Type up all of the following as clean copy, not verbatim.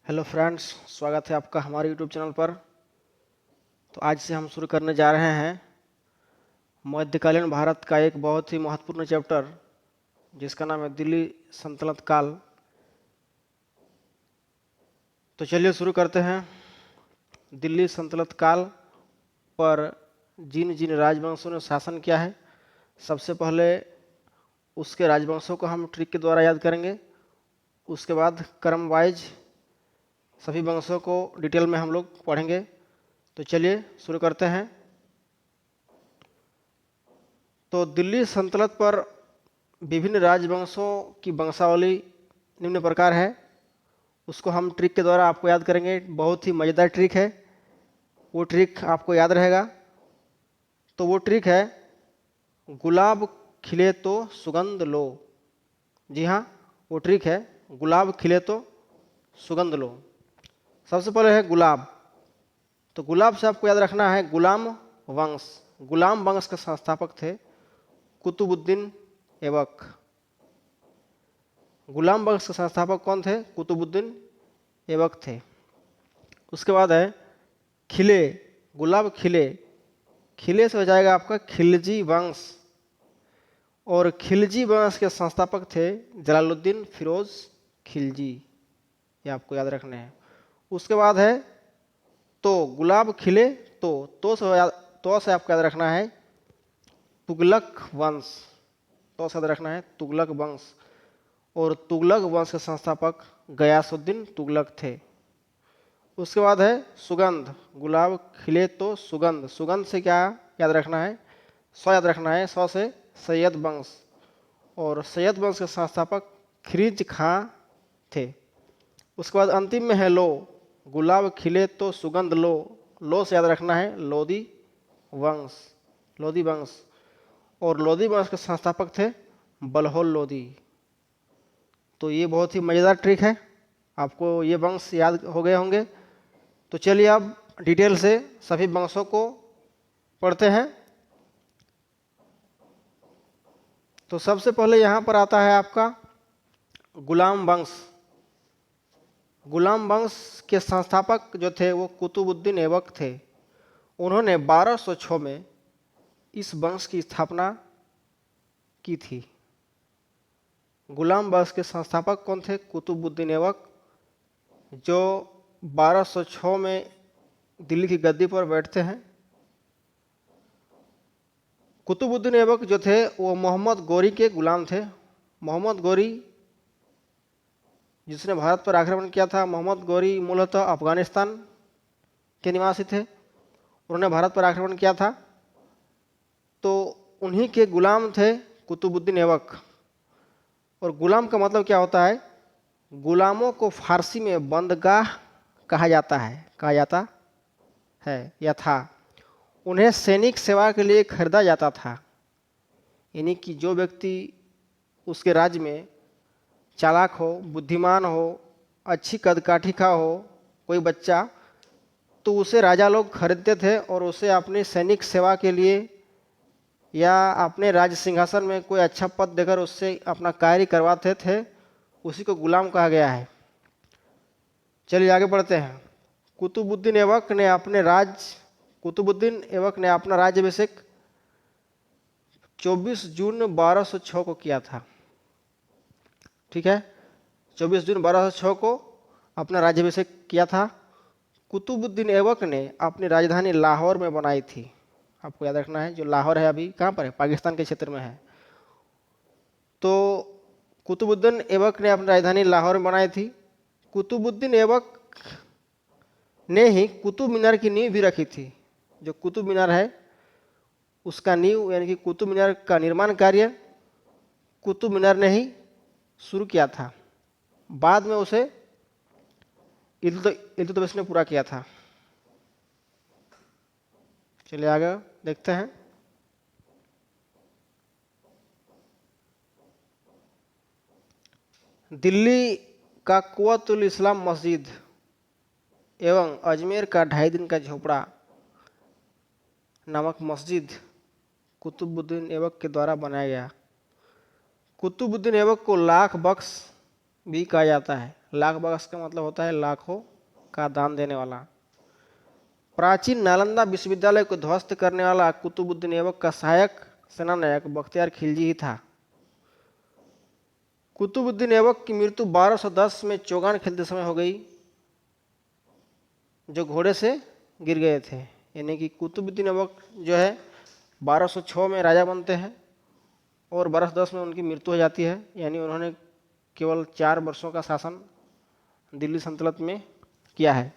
Hello friends, स्वागत है आपका हमारे यूट्यूब चैनल पर। तो आज से हम शुरू करने जा रहे हैं मध्यकालीन भारत का एक बहुत ही महत्वपूर्ण चैप्टर जिसका नाम है दिल्ली सल्तनत काल। तो चलिए शुरू करते हैं। दिल्ली सल्तनत काल पर जिन जिन राजवंशों ने शासन किया है, सबसे पहले उसके राजवंशों को हम ट्रिक के द्वारा याद करेंगे। उसके बाद क्रम वाइज सभी वंशों को डिटेल में हम लोग पढ़ेंगे। तो चलिए शुरू करते हैं। तो दिल्ली सल्तनत पर विभिन्न राजवंशों की वंशावली निम्न प्रकार है। उसको हम ट्रिक के द्वारा आपको याद करेंगे। बहुत ही मज़ेदार ट्रिक है, वो ट्रिक आपको याद रहेगा। तो वो ट्रिक है गुलाब खिले तो सुगंध लो। जी हाँ, वो ट्रिक है गुलाब खिले तो सुगंध लो। सबसे पहले है गुलाब। तो गुलाब से आपको याद रखना है गुलाम वंश। गुलाम वंश के संस्थापक थे कुतुबुद्दीन ऐबक। गुलाम वंश के संस्थापक कौन थे? कुतुबुद्दीन ऐबक थे। उसके बाद है खिले। गुलाब खिले, खिले से हो जाएगा आपका खिलजी वंश। और खिलजी वंश के संस्थापक थे जलालुद्दीन फिरोज खिलजी। ये आपको याद रखने हैं। उसके बाद है तो गुलाब खिले तो से आपको याद रखना है तुगलक वंश। तो से याद रखना है तुगलक वंश। और तुगलक वंश के संस्थापक गयासुद्दीन तुगलक थे। उसके बाद है सुगंध। गुलाब खिले तो सुगंध। सुगंध से क्या याद रखना है? याद रखना है। से सैयद वंश। और सैयद वंश के संस्थापक खिरिज खां थे। उसके बाद अंतिम में है लो। गुलाब खिले तो सुगंध लो। लो से याद रखना है लोदी वंश। लोदी वंश। और लोदी वंश के संस्थापक थे बलहोल लोदी। तो ये बहुत ही मज़ेदार ट्रिक है, आपको ये वंश याद हो गए होंगे। तो चलिए अब डिटेल से सभी वंशों को पढ़ते हैं। तो सबसे पहले यहाँ पर आता है आपका गुलाम वंश। गुलाम वंश के संस्थापक जो थे वो कुतुबुद्दीन ऐबक थे। उन्होंने 1206 में इस वंश की स्थापना की थी। गुलाम वंश के संस्थापक कौन थे? कुतुबुद्दीन ऐबक, जो 1206 में दिल्ली की गद्दी पर बैठते हैं। कुतुबुद्दीन ऐबक जो थे वो मोहम्मद गोरी के गुलाम थे। मोहम्मद गोरी जिसने भारत पर आक्रमण किया था, मोहम्मद गोरी मूलतः अफगानिस्तान के निवासी थे। उन्होंने भारत पर आक्रमण किया था, तो उन्हीं के गुलाम थे कुतुबुद्दीन ऐबक। और गुलाम का मतलब क्या होता है? गुलामों को फारसी में बंदगाह कहा जाता है या था। उन्हें सैनिक सेवा के लिए खरीदा जाता था। यानी कि जो व्यक्ति उसके राज्य में चालाक हो, बुद्धिमान हो, अच्छी कदकाठी का हो, कोई बच्चा, तो उसे राजा लोग खरीदते थे और उसे अपनी सैनिक सेवा के लिए या अपने राज सिंहासन में कोई अच्छा पद देकर उससे अपना कार्य करवाते थे। उसी को गुलाम कहा गया है। चलिए आगे बढ़ते हैं। कुतुबुद्दीन ऐबक ने अपना राज्याभिषेक 24 जून 1206 को किया था। ठीक है, 24 जून 1206 को अपना राज्याभिषेक किया था। कुतुबुद्दीन ऐबक ने अपनी राजधानी लाहौर में बनाई थी। आपको याद रखना है, जो लाहौर है अभी कहाँ पर है? पाकिस्तान के क्षेत्र में है। तो कुतुबुद्दीन ऐबक ने अपनी राजधानी लाहौर में बनाई थी। कुतुबुद्दीन ऐबक ने ही कुतुब मीनार की नींव भी रखी थी। जो कुतुब मीनार है उसका नींव यानी कि कुतुब मीनार का निर्माण कार्य कुतुब मीनार ने ही शुरू किया था। बाद में उसे इल्तुतमिश ने पूरा किया था। चलिए आगे देखते हैं। दिल्ली का कुव्वतुल इस्लाम मस्जिद एवं अजमेर का 2.5 दिन का झोपड़ा नामक मस्जिद कुतुबुद्दीन ऐबक के द्वारा बनाया गया। कुतुबुद्दीन ऐबक को लाख बख्श भी कहा जाता है। लाख बख्श का मतलब होता है लाखों का दान देने वाला। प्राचीन नालंदा विश्वविद्यालय को ध्वस्त करने वाला कुतुबुद्दीन ऐबक का सहायक सेनानायक बख्तियार खिलजी ही था। कुतुबुद्दीन ऐबक की मृत्यु 1210 में चौगान खेलते समय हो गई, जो घोड़े से गिर गए थे। यानी कि कुतुबुद्दीन ऐबक जो है 1206 में राजा बनते हैं और 1210 में उनकी मृत्यु हो जाती है। यानी उन्होंने केवल 4 वर्षों का शासन दिल्ली सल्तनत में किया है।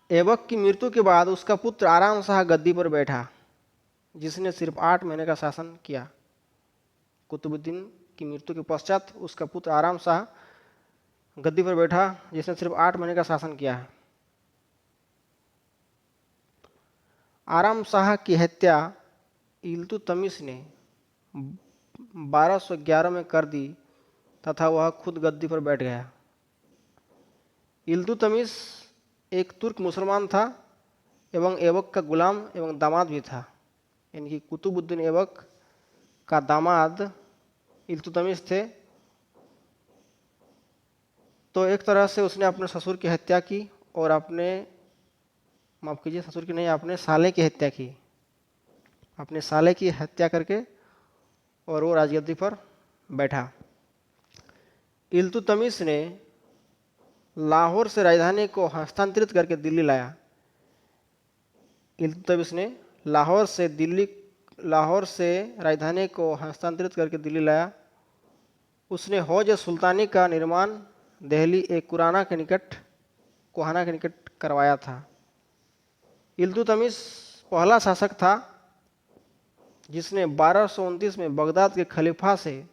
ऐबक की मृत्यु के बाद उसका पुत्र आराम शाह गद्दी पर बैठा, जिसने सिर्फ 8 महीने का शासन किया। कुतुबुद्दीन की मृत्यु के पश्चात उसका पुत्र आराम शाह गद्दी पर बैठा, जिसने सिर्फ 8 महीने का शासन किया है। आराम शाह की हत्या इल्तुतमिश ने 1211 में कर दी तथा वह खुद गद्दी पर बैठ गया। इल्तुतमिश एक तुर्क मुसलमान था एवं ऐबक का गुलाम एवं दामाद भी था। यानी कि कुतुबुद्दीन ऐबक का दामाद इल्तुतमिश थे। तो एक तरह से उसने अपने ससुर की हत्या की और माफ कीजिए, ससुर की नहीं, अपने साले की हत्या की। अपने साले की हत्या करके और वो राजगद्दी पर बैठा। इल्तुतमिश ने लाहौर से राजधानी को हस्तांतरित करके दिल्ली लाया। इल्तुतमिश ने लाहौर से राजधानी को हस्तांतरित करके दिल्ली लाया। उसने हौज सुल्तानी का निर्माण दिल्ली एक कोहाना के निकट करवाया था। इल्तुतमिश पहला शासक था जिसने 1229 में बगदाद के खलीफा से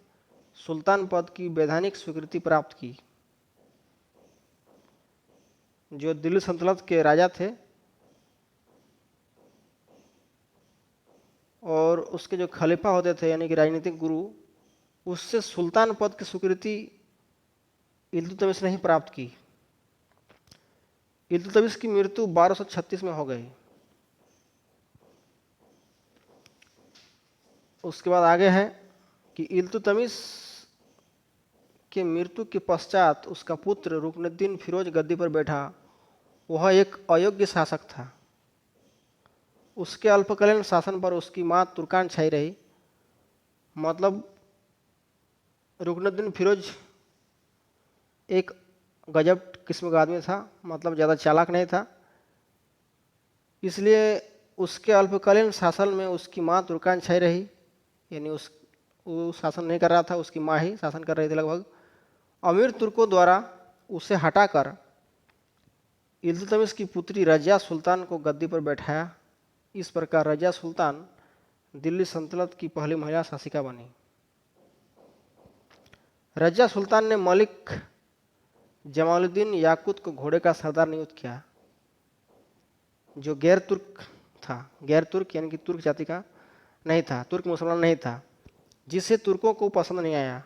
सुल्तान पद की वैधानिक स्वीकृति प्राप्त की। जो दिल्ली सल्तनत के राजा थे और उसके जो खलीफा होते थे यानी कि राजनीतिक गुरु, उससे सुल्तान पद की स्वीकृति इल्तुतमिश ने ही प्राप्त की। इल्तुतमिश की मृत्यु 1236 में हो गई। उसके बाद आगे है कि इल्तुतमिश के मृत्यु के पश्चात उसका पुत्र रुकनुद्दीन फिरोज गद्दी पर बैठा। वह एक अयोग्य शासक था। उसके अल्पकालीन शासन पर उसकी मां तुर्कान छाई रही। मतलब रुकनुद्दीन फिरोज एक गजब किस्म का आदमी था, मतलब ज़्यादा चालाक नहीं था। इसलिए उसके अल्पकालीन शासन में उसकी मां तुर्कान छाई रही। यानी वो शासन नहीं कर रहा था, उसकी माँ ही शासन कर रही थी लगभग। अमीर तुर्कों द्वारा उसे हटाकर इल्तुतमिश की पुत्री रजिया सुल्तान को गद्दी पर बैठाया। इस प्रकार रजिया सुल्तान दिल्ली सल्तनत की पहली महिला शासिका बनी। रजिया सुल्तान ने मलिक जमालुद्दीन याकुत को घोड़े का सरदार नियुक्त किया, जो गैर तुर्क था। गैर तुर्क यानी कि तुर्क जाति का नहीं था, तुर्क मुसलमान नहीं था, जिसे तुर्कों को पसंद नहीं आया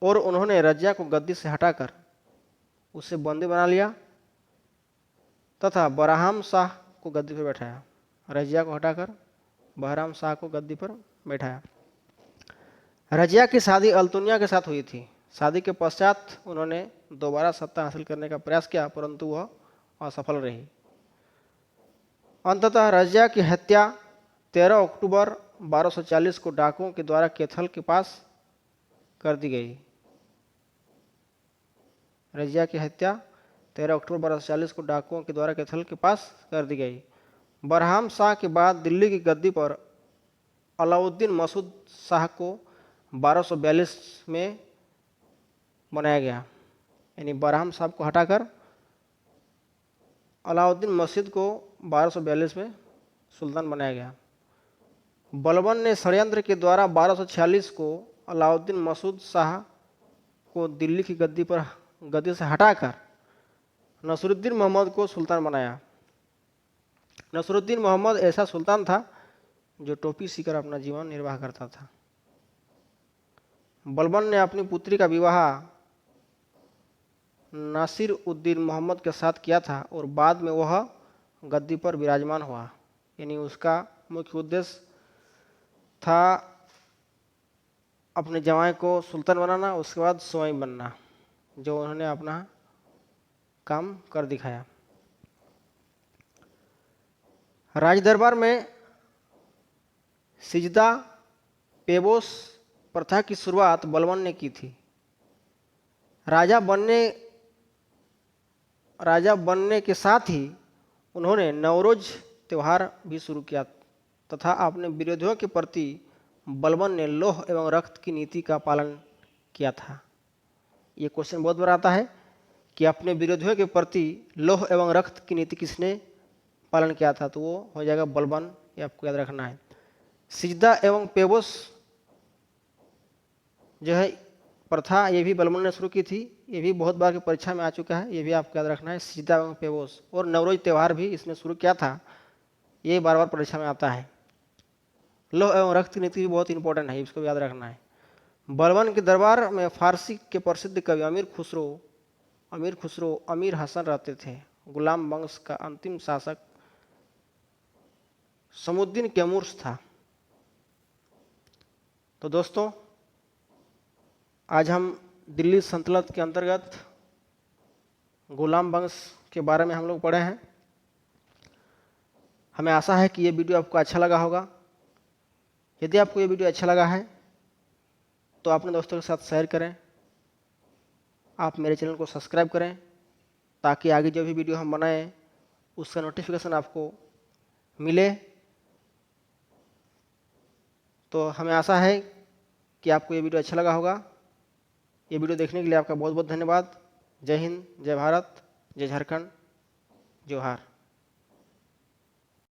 और उन्होंने रजिया को गद्दी से हटाकर उसे बंदी बना लिया तथा बरहाम शाह को गद्दी पर बैठाया। रजिया को हटाकर बहराम शाह को गद्दी पर बैठाया। रजिया की शादी अल्तुनिया के साथ हुई थी। शादी के पश्चात उन्होंने दोबारा सत्ता हासिल करने का प्रयास किया, परंतु वह असफल रही। अंततः रजिया की हत्या 13 अक्टूबर 1240 को डाकुओं के द्वारा कैथल के पास कर दी गई। रजिया की हत्या 13 अक्टूबर 1240 को डाकुओं के द्वारा कैथल के पास कर दी गई। बरहाम शाह के बाद दिल्ली की गद्दी पर अलाउद्दीन मसूद शाह को 1242 में बनाया गया। यानी बरहाम शाह को हटाकर अलाउद्दीन मसूद को 1242 में सुल्तान बनाया गया। बलबन ने षड्यंत्र के द्वारा 1246 को अलाउद्दीन मसूद शाह को दिल्ली की गद्दी से हटाकर नसरुद्दीन मोहम्मद को सुल्तान बनाया। नसरुद्दीन मोहम्मद ऐसा सुल्तान था जो टोपी सीकर अपना जीवन निर्वाह करता था। बलबन ने अपनी पुत्री का विवाह नासिर उद्दीन मोहम्मद के साथ किया था और बाद में वह गद्दी पर विराजमान हुआ। यानी उसका मुख्य उद्देश्य था अपने जवाई को सुल्तान बनाना, उसके बाद स्वामी बनना, जो उन्होंने अपना काम कर दिखाया। राज दरबार में सिजदा पेबोस प्रथा की शुरुआत बलबन ने की थी। राजा बनने के साथ ही उन्होंने नवरोज त्यौहार भी शुरू किया तथा अपने विरोधियों के प्रति बलबन ने लौह एवं रक्त की नीति का पालन किया था। ये क्वेश्चन बहुत बार आता है कि अपने विरोधियों के प्रति लौह एवं रक्त की नीति किसने पालन किया था, तो वो हो जाएगा बलबन, ये आपको याद रखना है। सिजदा एवं पेबोस जो है प्रथा, ये भी बलबन ने शुरू की थी। ये भी बहुत बार की परीक्षा में आ चुका है, ये भी आपको याद रखना है। सिजदा एवं पेबोस और नवरोज त्यौहार भी इसने शुरू किया था, ये बार बार परीक्षा में आता है। लौह एवं रक्त की नीति भी बहुत इंपॉर्टेंट है, इसको याद रखना है। बलबन के दरबार में फारसी के प्रसिद्ध कवि अमीर हसन रहते थे। गुलाम वंश का अंतिम शासक समुद्दीन कैमूर्स था। तो दोस्तों, आज हम दिल्ली सल्तनत के अंतर्गत गुलाम वंश के बारे में हम लोग पढ़े हैं। हमें आशा है कि ये वीडियो आपको अच्छा लगा होगा। यदि आपको ये वीडियो अच्छा लगा है तो अपने दोस्तों के साथ शेयर करें। आप मेरे चैनल को सब्सक्राइब करें ताकि आगे जो भी वीडियो हम बनाएं उसका नोटिफिकेशन आपको मिले। तो हमें आशा है कि आपको ये वीडियो अच्छा लगा होगा। ये वीडियो देखने के लिए आपका बहुत बहुत धन्यवाद। जय हिंद, जय भारत, जय झारखंड, जोहार।